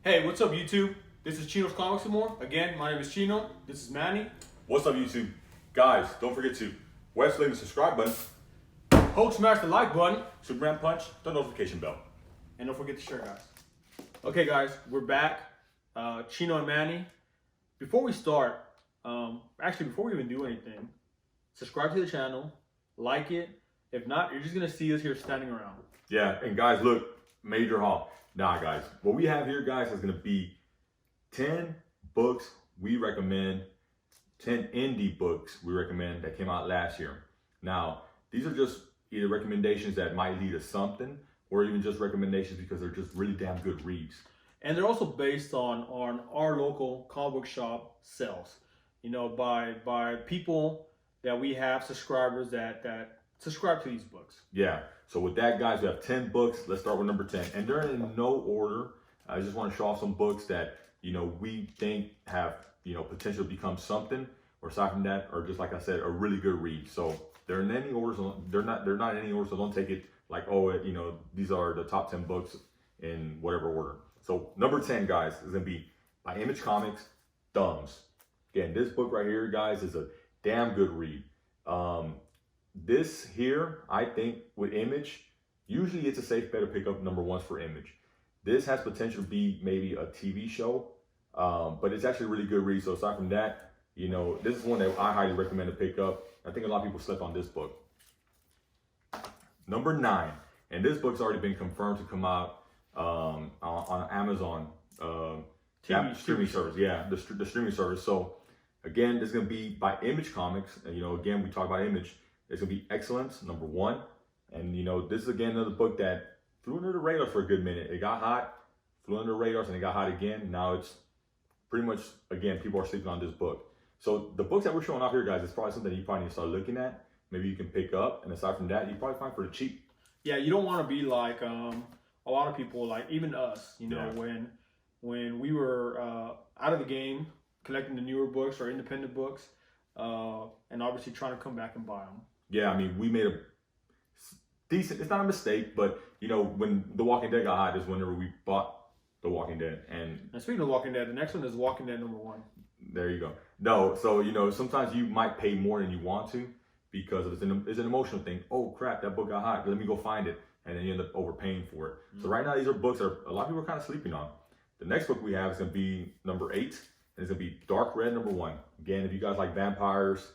Hey, what's up, YouTube? This is Chino's Comics and More. Again, my name is Chino. This is Manny. What's up, YouTube? Guys, don't forget to click the subscribe button, Hulk smash the like button, Superman punch the notification bell. and don't forget to share, guys. Okay, guys, we're back. Chino and Manny. Before we start, before we even do anything, subscribe to the channel, like it. If not, you're just gonna see us here standing around. Yeah, and guys, look, major haul. Nah, guys, what we have here, guys, is gonna be 10 books we recommend, 10 indie books we recommend that came out last year. Now, these are just either recommendations that might lead to something, or even just recommendations because they're just really damn good reads. And they're also based on our local comic book shop sales. You know, by people that we have subscribers that subscribe to these books. Yeah, so with that, guys, we have 10 books. Let's start with number 10. And they're in no order. I just want to show off some books that, we think have, potential to become something, or aside from that, or just like I said, a really good read. So they're in any order, so they're not in any order, so don't take it like, these are the top 10 books in whatever order. So number 10, guys, is gonna be by Image Comics, Thumbs. Again, this book right here, guys, is a damn good read. This here, I think, with Image, usually it's a safe bet to pick up number ones for Image. This has potential to be maybe a TV show, but it's actually a really good read. So aside from that, this is one that I highly recommend to pick up. I think a lot of people slept on this book. Number 9, and this book's already been confirmed to come out on Amazon streaming service. Yeah, the streaming service. So again, this is gonna be by Image Comics, and again, we talk about Image. It's gonna be Excellence, number 1, and this is again another book that flew under the radar for a good minute. It got hot, flew under the radars, and it got hot again. Now it's pretty much, again, people are sleeping on this book. So the books that we're showing off here, guys, is probably something you probably need to start looking at. Maybe you can pick up, and aside from that, you can probably find for the cheap. Yeah, you don't want to be like a lot of people, like even us. Yeah. When we were out of the game, collecting the newer books or independent books, and obviously trying to come back and buy them. Yeah, I mean, we made a decent, it's not a mistake, but when The Walking Dead got hot is whenever we bought The Walking Dead. And speaking of Walking Dead, the next one is Walking Dead number 1. There you go. No, so sometimes you might pay more than you want to because it's an emotional thing. Oh crap, that book got hot, let me go find it, and then you end up overpaying for it. Mm-hmm. So right now, these are books that a lot of people are kind of sleeping on. The next book we have is going to be number 8, and it's going to be Dark Red, number 1. Again, if you guys like vampires,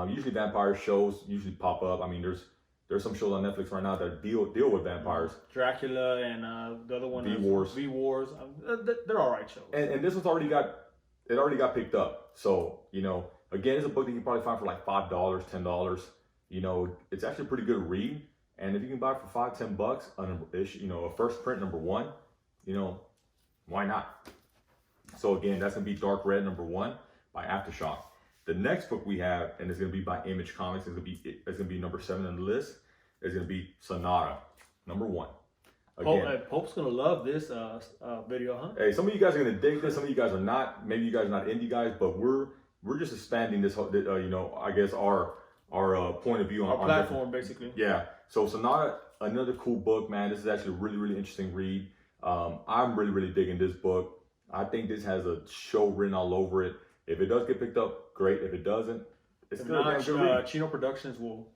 usually vampire shows usually pop up. I mean, there's some shows on Netflix right now that deal with vampires. Dracula and the other one, V Wars. They're all right shows. And this one's already got picked up. So again, it's a book that you can probably find for like $5, $10. It's actually a pretty good read. And if you can buy it for $5-10, a first print number 1, why not? So again, that's gonna be Dark Red, number 1 by Aftershock. The next book we have, and it's gonna be by Image Comics, it's gonna be number 7 on the list. It's gonna be Sonata, number 1. Again, Pope's gonna love this video, huh? Hey, some of you guys are gonna dig this. Some of you guys are not. Maybe you guys are not indie guys, but we're just expanding this. I guess our point of view on our platform, basically. Yeah. So Sonata, another cool book, man. This is actually a really, really interesting read. I'm really, really digging this book. I think this has a show written all over it. If it does get picked up, great. If it doesn't, it's still a damn good read. Chino Productions will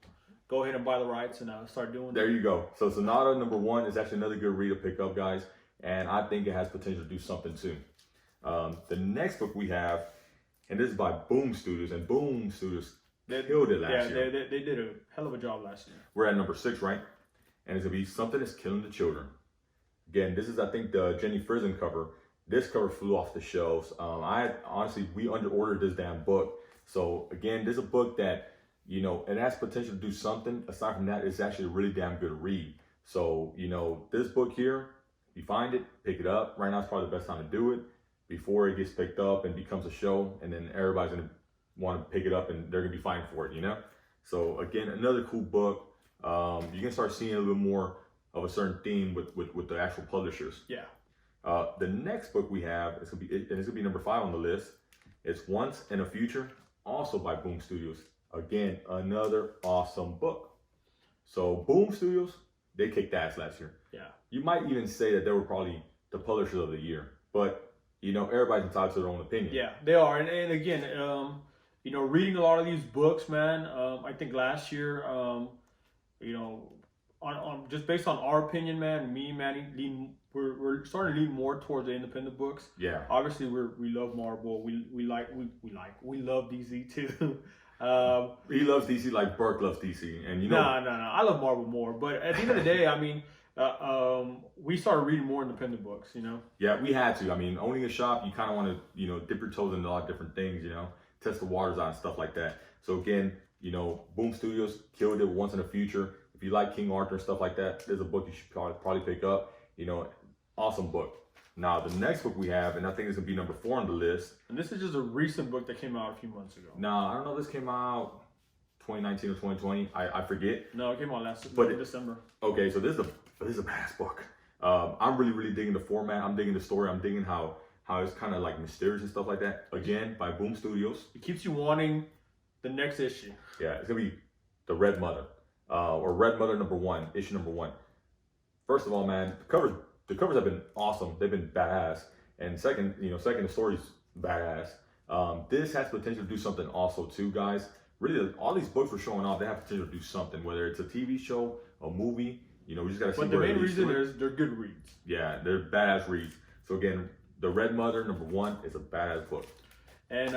go ahead and buy the rights and start doing There you go. So Sonata, number 1, is actually another good read to pick up, guys. And I think it has potential to do something too. The next book we have, and this is by Boom Studios, and Boom Studios killed it last year. Yeah, they did a hell of a job last year. We're at number 6, right? And it's gonna be Something Is Killing the Children. Again, this is, I think, the Jenny Frison cover. This cover flew off the shelves. We underordered this damn book. So again, this is a book that, it has potential to do something. Aside from that, it's actually a really damn good read. So, this book here, you find it, pick it up. Right now is probably the best time to do it before it gets picked up and becomes a show. And then everybody's gonna want to pick it up and they're gonna be fighting for it, So again, another cool book. You can start seeing a little more of a certain theme with the actual publishers. Yeah. The next book we have it's gonna be number 5 on the list. It's Once in a Future, also by Boom Studios. Again, another awesome book. So Boom Studios, they kicked ass last year. Yeah. You might even say that they were probably the publishers of the year. but you know, everybody's entitled to their own opinion. Yeah, they are. And again, you know, reading a lot of these books, man. I think last year, you know, on just based on our opinion, man, me, Manny, we're starting to lean more towards the independent books. Yeah. Obviously, we love Marvel. We love DC too. He loves DC like Burke loves DC, and you know. No. I love Marvel more, but at the end of the day, I mean, we started reading more independent books. You know. Yeah, we had to. I mean, owning a shop, you kind of want to, you know, dip your toes in a lot of different things. You know, test the waters out and stuff like that. So again, you know, Boom Studios killed it once in the future. If you like King Arthur and stuff like that, there's a book you should probably pick up. You know, awesome book. Now, the next book we have, and I think it's going to be number 4 on the list. And this is just a recent book that came out a few months ago. No, I don't know if this came out 2019 or 2020. I forget. No, it came out in December. Okay, so this is a past book. I'm really digging the format. I'm digging the story. I'm digging how it's kind of like mysterious and stuff like that. Again, by Boom Studios. It keeps you wanting the next issue. Yeah, it's going to be The Red Mother. Or Red Mother #1, issue #1. First of all, man, the covers have been awesome. They've been badass. And second, the story's badass. This has potential to do something also too, guys. Really, all these books we're showing off, they have potential to do something, whether it's a TV show, a movie. You know, we just gotta see. But the main reason is they're good reads. Yeah, they're badass reads. So again, The Red Mother #1 is a badass book. And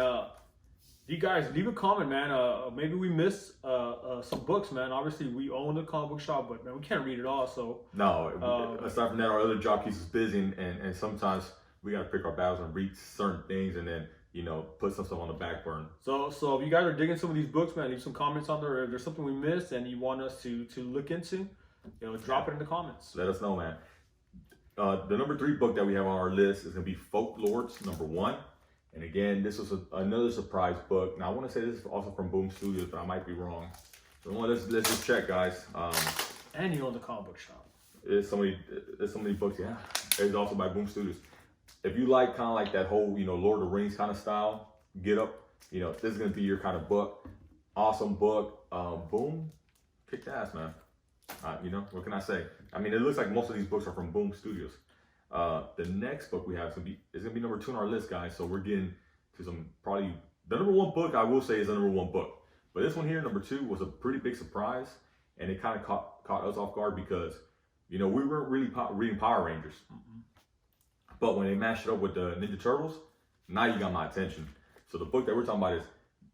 you guys leave a comment, man. Maybe we missed some books, man. Obviously, we own the comic book shop, but man, we can't read it all. So no, aside from that, our other job keeps us busy, and sometimes we gotta pick our battles and read certain things, and then put some stuff on the back burner. So if you guys are digging some of these books, man, leave some comments on there. If there's something we missed and you want us to look into, drop it in the comments. Let us know, man. The number 3 book that we have on our list is gonna be Folklords #1. And again, this was another surprise book. Now I want to say this is also from Boom Studios, but I might be wrong. So let's just check, guys. And you own the comic book shop. There's so many books. Yeah, it's also by Boom Studios. If you like kind of like that whole Lord of the Rings kind of style, get up. This is gonna be your kind of book. Awesome book. Boom, kicked ass, man. What can I say? I mean, it looks like most of these books are from Boom Studios. The next book we have is gonna be number 2 on our list, guys. So we're getting to some probably the #1 book. I will say is the #1 book, but this one here, number 2, was a pretty big surprise, and it kind of caught us off guard because we weren't really reading Power Rangers, but when they mashed it up with the Ninja Turtles, now you got my attention. So the book that we're talking about is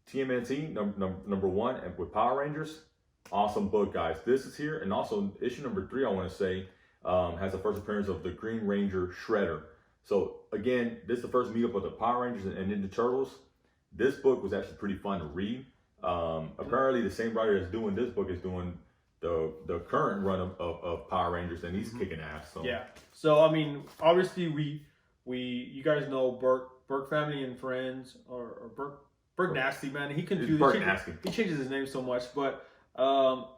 TMNT #1, and with Power Rangers, awesome book, guys. This is here, and also issue number 3. I want to say. Has the first appearance of the Green Ranger Shredder. So again, this is the first meetup of the Power Rangers and Ninja Turtles. This book was actually pretty fun to read. Apparently the same writer that's doing this book is doing the current run of Power Rangers, and he's kicking ass. So. Yeah. So I mean, obviously you guys know Burke Family and Friends or Burke Nasty, man. He changes his name so much, but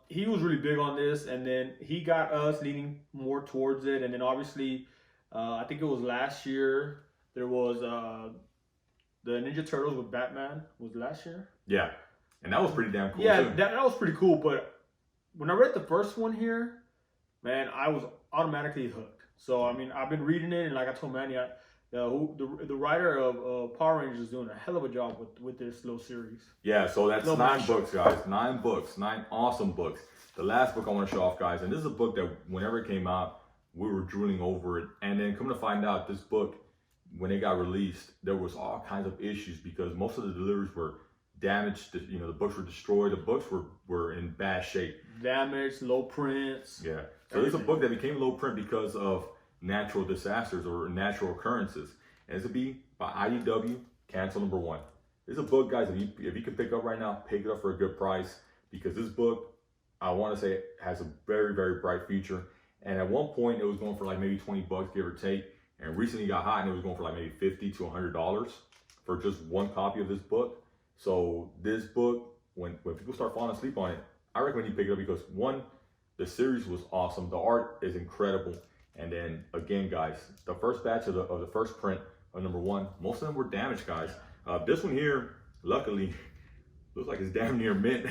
he was really big on this, and then he got us leaning more towards it. And then obviously, I think it was last year, there was the Ninja Turtles with Batman. Was it last year? Yeah, and that was pretty damn cool. Yeah, too. that was pretty cool. But when I read the first one here, man, I was automatically hooked. So I mean, I've been reading it, and like I told Manny, the writer of Power Rangers is doing a hell of a job with this little series. Yeah, so that's 9 books, guys. 9 books, 9 awesome books. The last book I want to show off, guys, and this is a book that whenever it came out, we were drooling over it. And then come to find out, this book, when it got released, there was all kinds of issues because most of the deliveries were damaged. The books were destroyed. The books were in bad shape. Damaged, low prints. Yeah. So it's a book that became low print because of natural disasters or natural occurrences. And it's gonna be by IDW, Cancel #1. This is a book, guys, if you can pick up right now, pick it up for a good price, because this book, I want to say, has a very, very bright future. And at one point it was going for like maybe $20, give or take, and recently got hot and it was going for like maybe $50 to $100 for just one copy of this book. So this book, when people start falling asleep on it, I recommend you pick it up because 1, the series was awesome, the art is incredible. And then again, guys, the first batch of the first print of #1, most of them were damaged, guys. This one here, luckily, looks like it's damn near mint.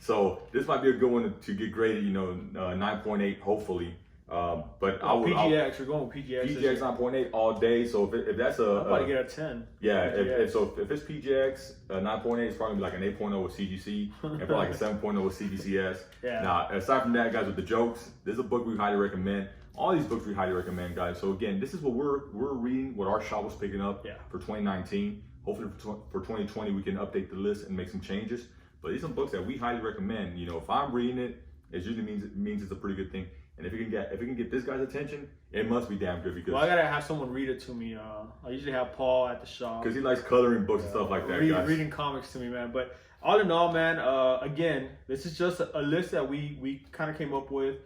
So this might be a good one to get graded, 9.8, hopefully. But I would PGX. We're going with PGX. PGX 9.8 all day. So if that's I'm about to get a 10. Yeah, if it's PGX 9.8, it's probably like an 8.0 with CGC and probably like a 7.0 with CBCS. Yeah. Now, aside from that, guys, with the jokes, this is a book we highly recommend. All these books we highly recommend, guys. So again, this is what we're reading, what our shop was picking up for 2019. Hopefully for 2020 we can update the list and make some changes. But these are books that we highly recommend. You know, if I'm reading it, it usually means it's a pretty good thing. And if it can get this guy's attention, it must be damn good because. Well, I gotta have someone read it to me. I usually have Paul at the shop because he likes coloring books and stuff like that. Reading comics to me, man. But all in all, man, again, this is just a list that we kind of came up with.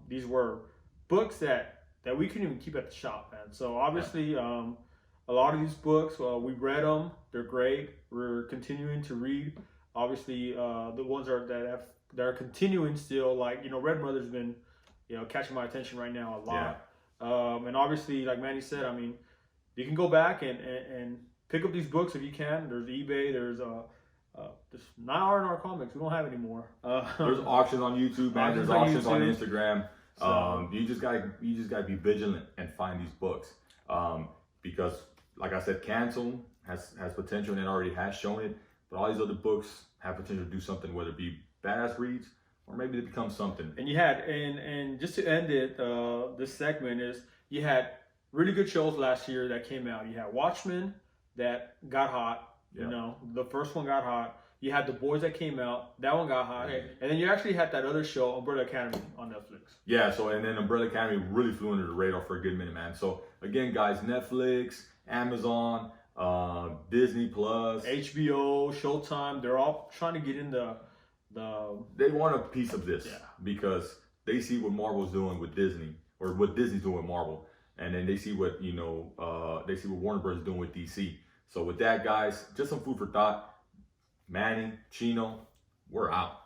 These were books that we couldn't even keep at the shop, man. So obviously, a lot of these books, we read them. They're great. We're continuing to read. Obviously, the ones that are continuing still, like, you know, Red Mother's been, you know, catching my attention right now a lot. And obviously, like Manny said, I mean, you can go back and pick up these books if you can. There's eBay. There's not R&R Comics. We don't have anymore. There's auctions on YouTube, man. There's auctions on Instagram. So, you just gotta be vigilant and find these books, because, like I said, Cancel has potential and it already has shown it. But all these other books have potential to do something, whether it be badass reads or maybe they become something. And you had, and just to end it, this segment is, you had really good shows last year that came out. You had Watchmen that got hot. You know, the first one got hot. You had The Boys that came out. That one got hot. And then you actually had that other show, Umbrella Academy, on Netflix. Yeah, so, and then Umbrella Academy really flew under the radar for a good minute, man. So, again, guys, Netflix, Amazon, Disney Plus, HBO, Showtime, they're all trying to get in the they want a piece of this because they see what Marvel's doing with Disney, or what Disney's doing with Marvel, and then they see what, you know, they see what Warner Bros. Is doing with DC. So with that, guys, just some food for thought. Manny, Chino, we're out.